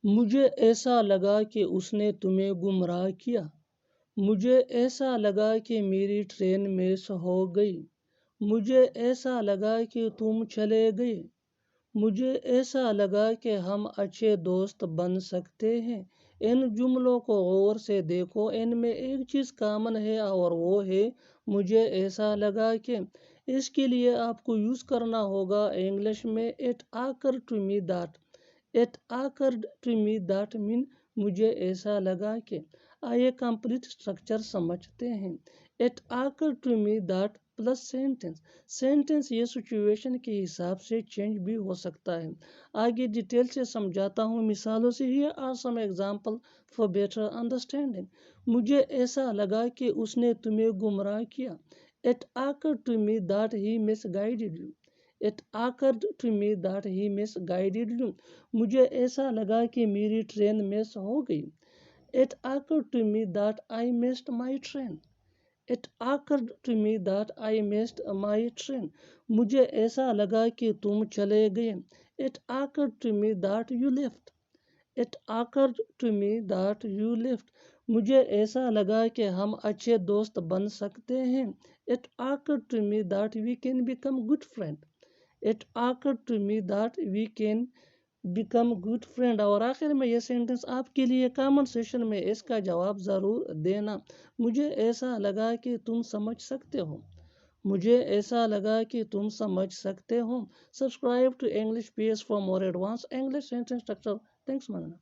मुझे ऐसा लगा कि उसने तुम्हें गुमराह किया। मुझे ऐसा लगा कि मेरी ट्रेन मिस हो गई। मुझे ऐसा लगा कि तुम चले गए। मुझे ऐसा लगा कि हम अच्छे दोस्त बन सकते हैं। इन जुमलों को गौर से देखो, इनमें एक चीज़ कॉमन है और वो है मुझे ऐसा लगा कि। इसके लिए आपको यूज़ करना होगा इंग्लिश में it occur to me that. It occur to me that mean मुझे ऐसा लगा कि। आइए कंप्लीट स्ट्रक्चर समझते हैं। It occur to me that plus sentence. Sentence ये सिचुएशन के हिसाब से चेंज भी हो सकता है। आगे डिटेल से समझाता हूँ मिसालों से। Here are some example for better understanding. मुझे ऐसा लगा कि उसने तुम्हें गुमराह किया। It occur to me that he misguided you. It occurred to me that he misguided you. मुझे ऐसा लगा कि मेरी ट्रेन मिस हो गई। It occurred to me that I missed my train. It occurred to me that I missed my train. मुझे ऐसा लगा कि तुम चले गए। It occurred to me that you left. It occurred to me that you left. मुझे ऐसा लगा कि हम अच्छे दोस्त बन सकते हैं। It occurred to me that we can become good friend. It occurred to me that we can become good friend. और आखिर में ये सेंटेंस आपके लिए कमेंट सेशन में इसका जवाब ज़रूर देना। मुझे ऐसा लगा कि तुम समझ सकते हो। मुझे ऐसा लगा कि तुम समझ सकते हो। Subscribe to English PS for more advance English sentence structure. Thanks मानना।